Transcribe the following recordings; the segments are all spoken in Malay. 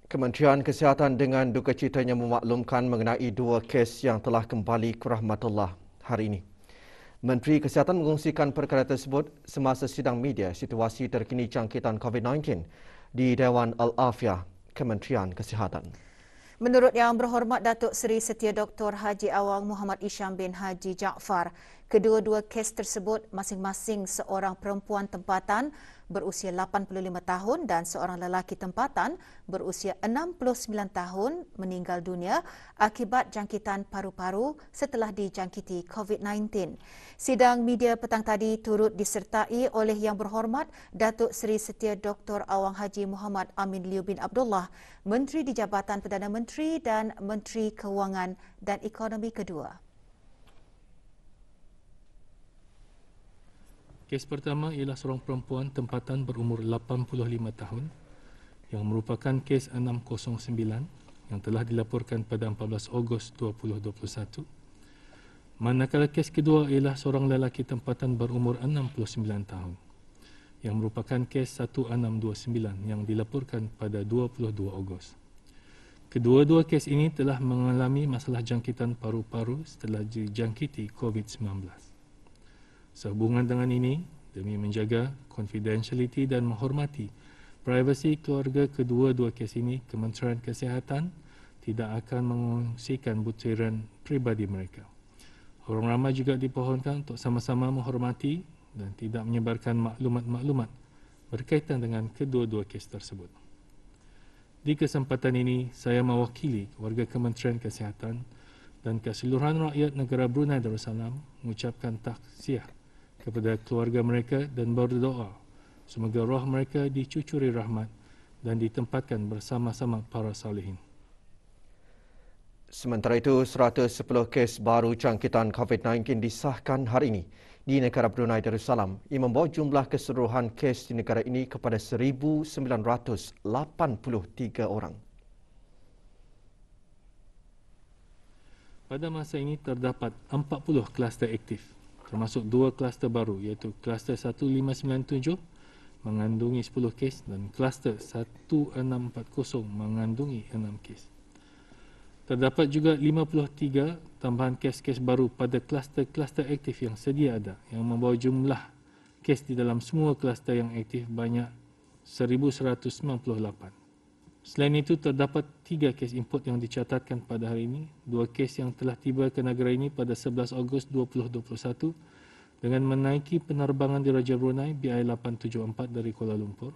Kementerian Kesihatan dengan duka citanya memaklumkan mengenai 2 kes yang telah kembali ke rahmatullah hari ini. Menteri Kesihatan mengungsikan perkara tersebut semasa sidang media situasi terkini jangkitan COVID-19 di Dewan Al-Afiah Kementerian Kesihatan. Menurut Yang Berhormat Datuk Seri Setia Dr. Haji Awang Muhammad Isham bin Haji Jaafar, kedua-dua kes tersebut masing-masing seorang perempuan tempatan berusia 85 tahun dan seorang lelaki tempatan berusia 69 tahun meninggal dunia akibat jangkitan paru-paru setelah dijangkiti COVID-19. Sidang media petang tadi turut disertai oleh Yang Berhormat Datuk Seri Setia Dr. Awang Haji Muhammad Amin Liu bin Abdullah, Menteri di Jabatan Perdana Menteri dan Menteri Kewangan dan Ekonomi kedua. Kes pertama ialah seorang perempuan tempatan berumur 85 tahun yang merupakan kes 609 yang telah dilaporkan pada 14 Ogos 2021. Manakala kes kedua ialah seorang lelaki tempatan berumur 69 tahun yang merupakan kes 1629 yang dilaporkan pada 22 Ogos. Kedua-dua kes ini telah mengalami masalah jangkitan paru-paru setelah dijangkiti COVID-19. Sehubungan dengan ini, demi menjaga confidentiality dan menghormati privasi keluarga kedua-dua kes ini, Kementerian Kesihatan tidak akan mengungsikan butiran pribadi mereka. Orang ramai juga dipohonkan untuk sama-sama menghormati dan tidak menyebarkan maklumat-maklumat berkaitan dengan kedua-dua kes tersebut. Di kesempatan ini, saya mewakili warga Kementerian Kesihatan dan keseluruhan rakyat negara Brunei Darussalam mengucapkan taksiah kepada keluarga mereka dan berdoa semoga roh mereka dicucuri rahmat dan ditempatkan bersama-sama para salihin. Sementara itu, 110 kes baru jangkitan COVID-19 disahkan hari ini di negara Brunei Darussalam. Ia membawa jumlah keseluruhan kes di negara ini kepada 1,983 orang. Pada masa ini terdapat 40 kluster aktif, termasuk 2 kluster baru iaitu kluster 1597 mengandungi 10 kes dan kluster 1640 mengandungi 6 kes. Terdapat juga 53 tambahan kes-kes baru pada kluster-kluster aktif yang sedia ada yang membawa jumlah kes di dalam semua kluster yang aktif banyak 1198. Selain itu, terdapat 3 kes import yang dicatatkan pada hari ini, 2 kes yang telah tiba ke negara ini pada 11 Ogos 2021 dengan menaiki penerbangan di Raja Brunei BI874 dari Kuala Lumpur.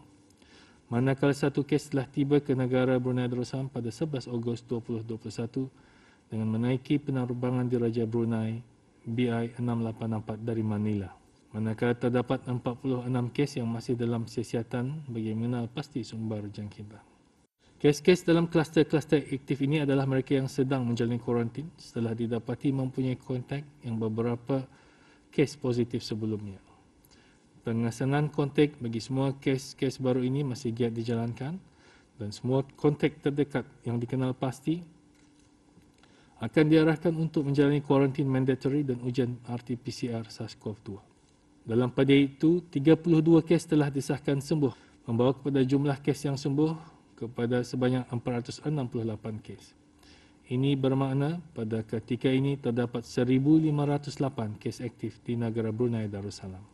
Manakala 1 kes telah tiba ke negara Brunei Darussalam pada 11 Ogos 2021 dengan menaiki penerbangan di Raja Brunei BI684 dari Manila. Manakala terdapat 46 kes yang masih dalam siasatan bagi mengenal pasti sumber jangkitan. Kes-kes dalam kluster-kluster aktif ini adalah mereka yang sedang menjalani kuarantin setelah didapati mempunyai kontak yang beberapa kes positif sebelumnya. Pengesanan kontak bagi semua kes-kes baru ini masih giat dijalankan dan semua kontak terdekat yang dikenal pasti akan diarahkan untuk menjalani kuarantin mandatory dan ujian RT-PCR SARS-CoV-2. Dalam pada itu, 32 kes telah disahkan sembuh, membawa kepada jumlah kes yang sembuh kepada sebanyak 468 kes. Ini bermakna pada ketika ini terdapat 1,508 kes aktif di negara Brunei Darussalam.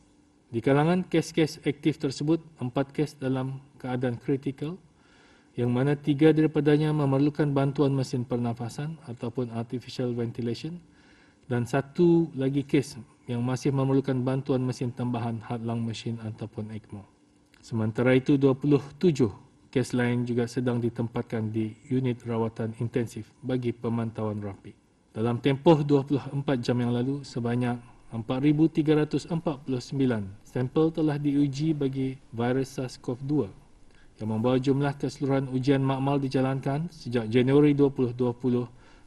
Di kalangan kes-kes aktif tersebut, 4 kes dalam keadaan kritikal, yang mana 3 daripadanya memerlukan bantuan mesin pernafasan ataupun artificial ventilation dan 1 lagi kes yang masih memerlukan bantuan mesin tambahan heart-lung machine ataupun ECMO. Sementara itu, 27 kes lain juga sedang ditempatkan di unit rawatan intensif bagi pemantauan rapi. Dalam tempoh 24 jam yang lalu, sebanyak 4,349 sampel telah diuji bagi virus SARS-CoV-2 yang membawa jumlah keseluruhan ujian makmal dijalankan sejak Januari 2020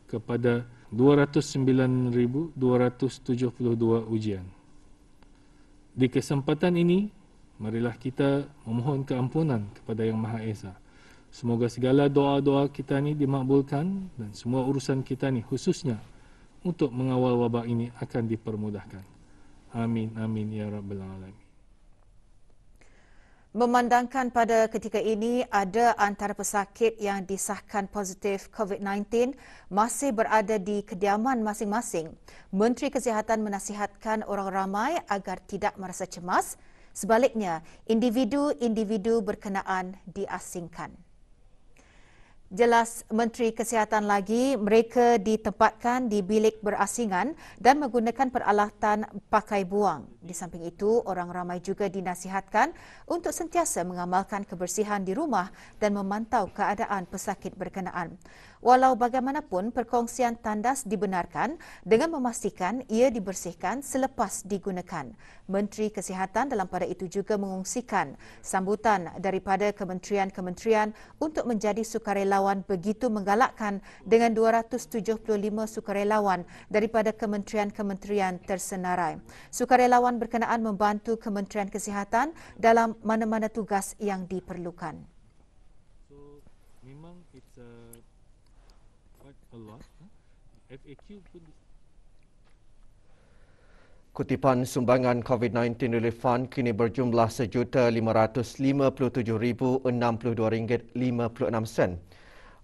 kepada 209,272 ujian. Di kesempatan ini, marilah kita memohon keampunan kepada Yang Maha Esa. Semoga segala doa-doa kita ni dimakbulkan dan semua urusan kita ni khususnya untuk mengawal wabak ini akan dipermudahkan. Amin, amin, ya Rabbal Alamin. Memandangkan pada ketika ini ada antara pesakit yang disahkan positif COVID-19 masih berada di kediaman masing-masing, Menteri Kesihatan menasihatkan orang ramai agar tidak merasa cemas. Sebaliknya, individu-individu berkenaan diasingkan. Jelas Menteri Kesihatan lagi, mereka ditempatkan di bilik berasingan dan menggunakan peralatan pakai buang. Di samping itu, orang ramai juga dinasihatkan untuk sentiasa mengamalkan kebersihan di rumah dan memantau keadaan pesakit berkenaan. Walau bagaimanapun, perkongsian tandas dibenarkan dengan memastikan ia dibersihkan selepas digunakan. Menteri Kesihatan dalam pada itu juga mengungsikan sambutan daripada kementerian-kementerian untuk menjadi sukarelawan begitu menggalakkan dengan 275 sukarelawan daripada kementerian-kementerian tersenarai. Sukarelawan berkenaan membantu Kementerian Kesihatan dalam mana-mana tugas yang diperlukan. So, memang it's a lot. FAQ pun Kutipan sumbangan COVID-19 Relief Fund kini berjumlah RM1,557,062.56.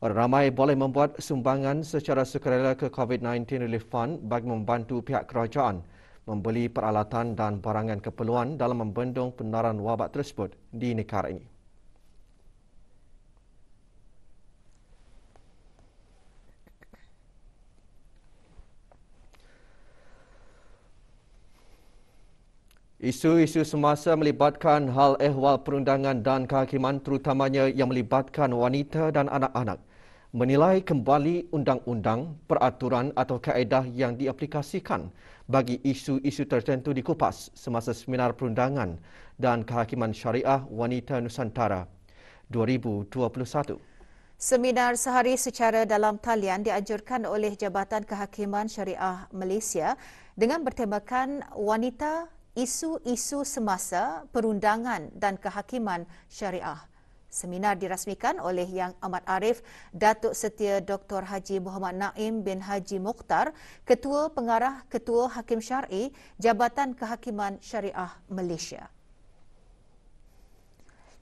Orang ramai boleh membuat sumbangan secara sukarela ke COVID-19 Relief Fund bagi membantu pihak kerajaan membeli peralatan dan barangan keperluan dalam membendung penularan wabak tersebut di negara ini. Isu-isu semasa melibatkan hal ehwal perundangan dan kehakiman terutamanya yang melibatkan wanita dan anak-anak menilai kembali undang-undang, peraturan atau kaedah yang diaplikasikan bagi isu-isu tertentu dikupas semasa Seminar Perundangan dan Kehakiman Syariah Wanita Nusantara 2021. Seminar sehari secara dalam talian dianjurkan oleh Jabatan Kehakiman Syariah Malaysia dengan bertemakan wanita, isu-isu semasa perundangan dan kehakiman syariah. Seminar dirasmikan oleh Yang Amat Arif Datuk Setia Dr. Haji Muhammad Naim bin Haji Mokhtar, Ketua Pengarah Ketua Hakim Syar'i Jabatan Kehakiman Syariah Malaysia.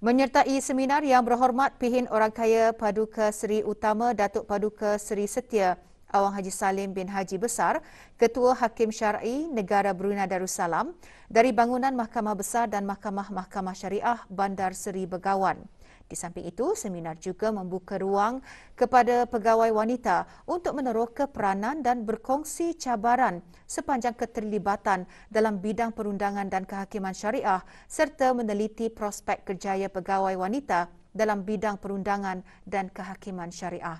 Menyertai seminar yang berhormat Pihin Orang Kaya Paduka Seri Utama Datuk Paduka Seri Setia Awang Haji Salim bin Haji Besar, Ketua Hakim Syar'i Negara Brunei Darussalam dari bangunan Mahkamah Besar dan Mahkamah-Mahkamah Syariah Bandar Seri Begawan. Di samping itu, seminar juga membuka ruang kepada pegawai wanita untuk meneroka peranan dan berkongsi cabaran sepanjang keterlibatan dalam bidang perundangan dan kehakiman syariah serta meneliti prospek kerjaya pegawai wanita dalam bidang perundangan dan kehakiman syariah.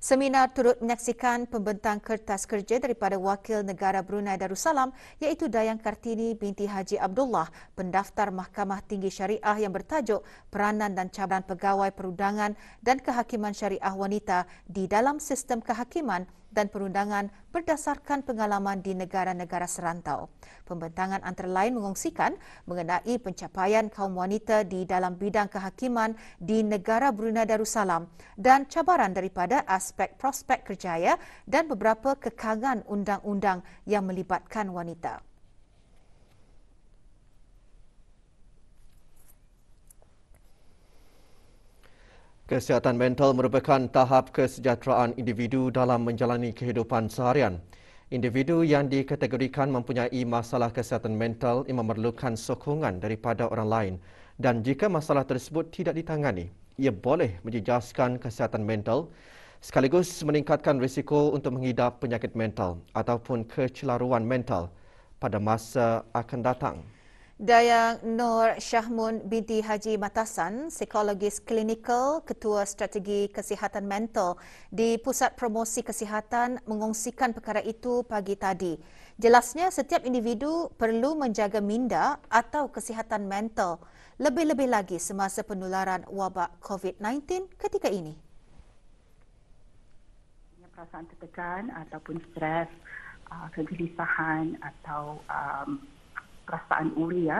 Seminar turut menyaksikan pembentang kertas kerja daripada Wakil Negara Brunei Darussalam iaitu Dayang Kartini binti Haji Abdullah, pendaftar Mahkamah Tinggi Syariah yang bertajuk Peranan dan Cabaran Pegawai Perundangan dan Kehakiman Syariah Wanita di dalam Sistem Kehakiman dan Perundangan berdasarkan pengalaman di negara-negara serantau. Pembentangan antara lain mengongsikan mengenai pencapaian kaum wanita di dalam bidang kehakiman di negara Brunei Darussalam dan cabaran daripada aspek prospek kerjaya dan beberapa kekangan undang-undang yang melibatkan wanita. Kesihatan mental merupakan tahap kesejahteraan individu dalam menjalani kehidupan seharian. Individu yang dikategorikan mempunyai masalah kesihatan mental yang memerlukan sokongan daripada orang lain dan jika masalah tersebut tidak ditangani, ia boleh menjejaskan kesihatan mental sekaligus meningkatkan risiko untuk mengidap penyakit mental ataupun kecelaruan mental pada masa akan datang. Dayang Nur Syahmun binti Haji Matasan, psikologis klinikal, Ketua Strategi Kesihatan Mental di Pusat Promosi Kesihatan mengongsikan perkara itu pagi tadi. Jelasnya setiap individu perlu menjaga minda atau kesihatan mental, lebih-lebih lagi semasa penularan wabak COVID-19 ketika ini. Perasaan tertekan ataupun stres, kegelisahan atau perasaan uri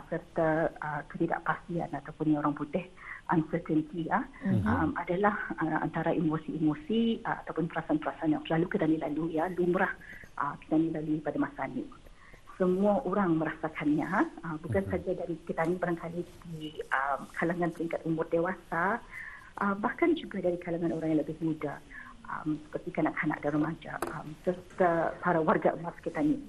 serta ketidakpastian ataupun yang orang putih uncertainty adalah antara emosi-emosi ataupun perasaan-perasaan yang selalu kita lalui lumrah kita lalui pada masa ini. semua orang merasakannya, bukan saja dari kita ni barangkali di kalangan peringkat umur dewasa, bahkan juga dari kalangan orang yang lebih muda, seperti kanak-kanak dan remaja, serta para warga emas kita ni.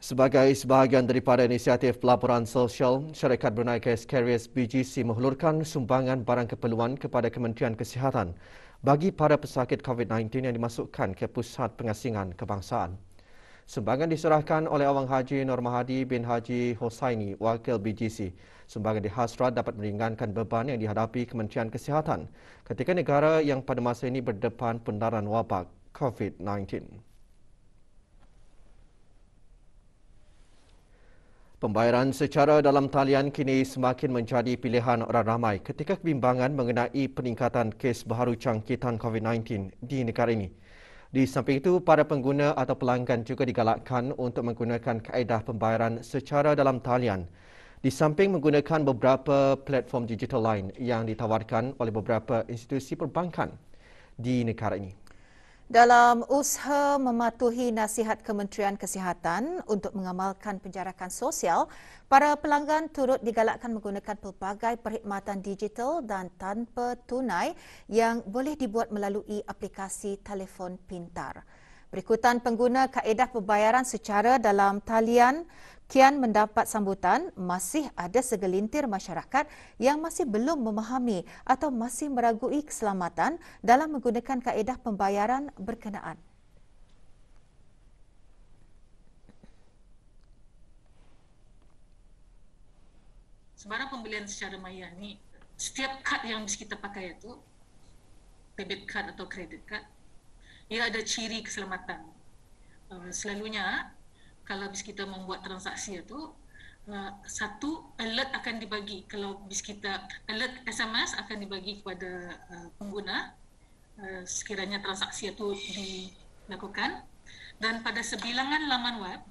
Sebagai sebahagian daripada inisiatif pelaporan sosial, Syarikat Brunei Case Carriers BGC menghulurkan sumbangan barang keperluan kepada Kementerian Kesihatan bagi para pesakit COVID-19 yang dimasukkan ke Pusat Pengasingan Kebangsaan. Sumbangan diserahkan oleh Awang Haji Nur Mahadi bin Haji Hossaini, Wakil BGC. Sumbangan dihasrat dapat meringankan beban yang dihadapi Kementerian Kesihatan ketika negara yang pada masa ini berdepan pendaran wabak COVID-19. Pembayaran secara dalam talian kini semakin menjadi pilihan orang ramai ketika kebimbangan mengenai peningkatan kes baharu jangkitan COVID-19 di negara ini. Di samping itu, para pengguna atau pelanggan juga digalakkan untuk menggunakan kaedah pembayaran secara dalam talian di samping menggunakan beberapa platform digital lain yang ditawarkan oleh beberapa institusi perbankan di negara ini. Dalam usaha mematuhi nasihat Kementerian Kesihatan untuk mengamalkan penjarakan sosial, para pelanggan turut digalakkan menggunakan pelbagai perkhidmatan digital dan tanpa tunai yang boleh dibuat melalui aplikasi telefon pintar. Berikutan pengguna kaedah pembayaran secara dalam talian kian mendapat sambutan, masih ada segelintir masyarakat yang masih belum memahami atau masih meragui keselamatan dalam menggunakan kaedah pembayaran berkenaan. Sebarang pembelian secara maya ni, setiap kad yang kita pakai itu, debit card atau credit card, ia ada ciri keselamatan. Selalunya, kalau bis kita membuat transaksi itu, satu alert akan dibagi. Kalau bis kita alert SMS akan dibagi kepada pengguna sekiranya transaksi itu dilakukan. Dan pada sebilangan laman web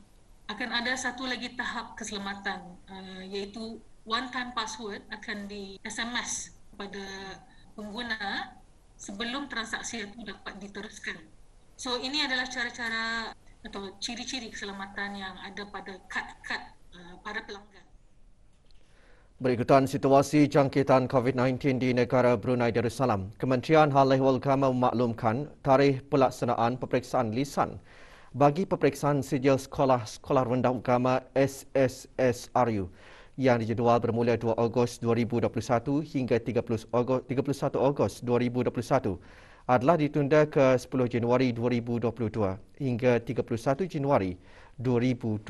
akan ada satu lagi tahap keselamatan, iaitu one time password akan di SMS kepada pengguna sebelum transaksi itu dapat diteruskan. So ini adalah cara-cara atau ciri-ciri keselamatan yang ada pada kad-kad para pelanggan. Berikutan situasi jangkitan COVID-19 di negara Brunei Darussalam, Kementerian Hal Ehwal Agama memaklumkan tarikh pelaksanaan peperiksaan lisan bagi peperiksaan sijil Sekolah Rendah Agama SSSRU yang dijadual bermula 2 Ogos 2021 hingga 31 Ogos 2021 adalah ditunda ke 10 Januari 2022 hingga 31 Januari 2022.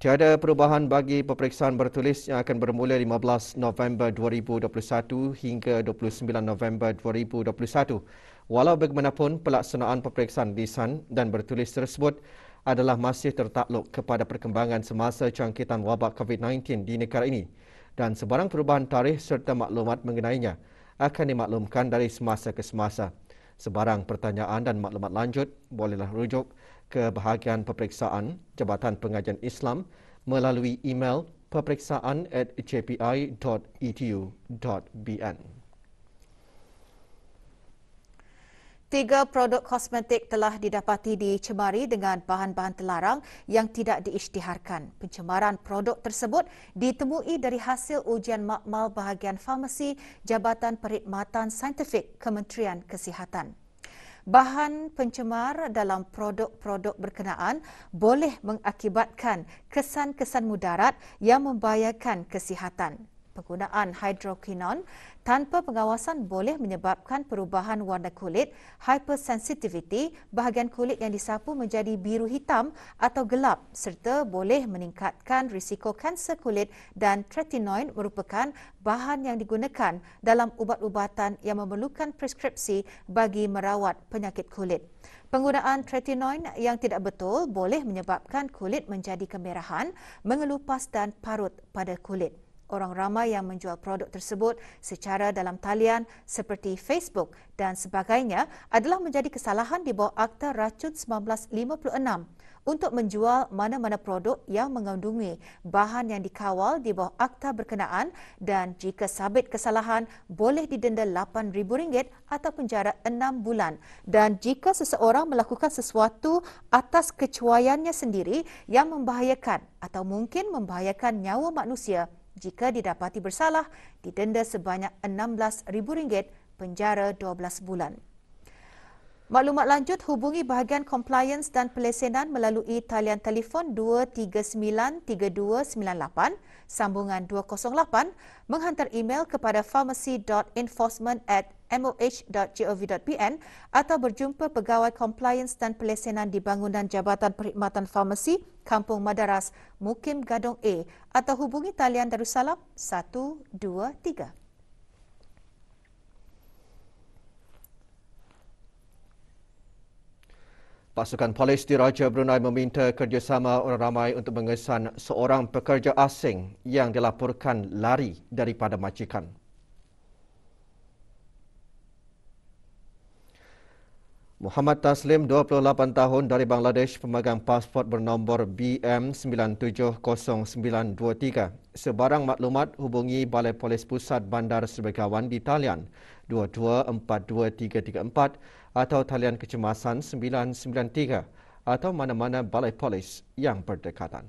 Tiada perubahan bagi peperiksaan bertulis yang akan bermula 15 November 2021 hingga 29 November 2021. Walau bagaimanapun, pelaksanaan peperiksaan lisan dan bertulis tersebut adalah masih tertakluk kepada perkembangan semasa jangkitan wabak COVID-19 di negara ini dan sebarang perubahan tarikh serta maklumat mengenainya akan dimaklumkan dari semasa ke semasa. Sebarang pertanyaan dan maklumat lanjut bolehlah rujuk ke bahagian peperiksaan Jabatan Pengajian Islam melalui email peperiksaan@jpi.edu.bn. 3 produk kosmetik telah didapati dicemari dengan bahan-bahan terlarang yang tidak diisytiharkan. Pencemaran produk tersebut ditemui dari hasil ujian makmal bahagian farmasi Jabatan Perkhidmatan Saintifik Kementerian Kesihatan. Bahan pencemar dalam produk-produk berkenaan boleh mengakibatkan kesan-kesan mudarat yang membahayakan kesihatan. Penggunaan hidroquinon tanpa pengawasan boleh menyebabkan perubahan warna kulit, hypersensitivity, bahagian kulit yang disapu menjadi biru hitam atau gelap serta boleh meningkatkan risiko kanser kulit dan tretinoin merupakan bahan yang digunakan dalam ubat-ubatan yang memerlukan preskripsi bagi merawat penyakit kulit. Penggunaan tretinoin yang tidak betul boleh menyebabkan kulit menjadi kemerahan, mengelupas dan parut pada kulit. Orang ramai yang menjual produk tersebut secara dalam talian seperti Facebook dan sebagainya adalah menjadi kesalahan di bawah Akta Racun 1956. untuk menjual mana-mana produk yang mengandungi bahan yang dikawal di bawah akta berkenaan dan jika sabit kesalahan boleh didenda RM8,000 atau penjara 6 bulan. Dan jika seseorang melakukan sesuatu atas kecuaiannya sendiri yang membahayakan atau mungkin membahayakan nyawa manusia, jika didapati bersalah, didenda sebanyak RM16,000, penjara 12 bulan. Maklumat lanjut, hubungi bahagian compliance dan pelesenan melalui talian telefon 239-3298, sambungan 208, menghantar email kepada pharmacy.enforcement@moh.gov.pn atau berjumpa pegawai compliance dan pelesenan di bangunan Jabatan Perkhidmatan Farmasi, Kampung Madaras, Mukim Gadong A atau hubungi talian Darussalam 123. Pasukan polis di Raja Brunei meminta kerjasama orang ramai untuk mengesan seorang pekerja asing yang dilaporkan lari daripada majikan. Muhammad Taslim, 28 tahun dari Bangladesh, pemegang pasport bernombor BM970923. Sebarang maklumat hubungi Balai Polis Pusat Bandar Sebegawan di talian 224234 atau talian kecemasan 993 atau mana-mana balai polis yang berdekatan.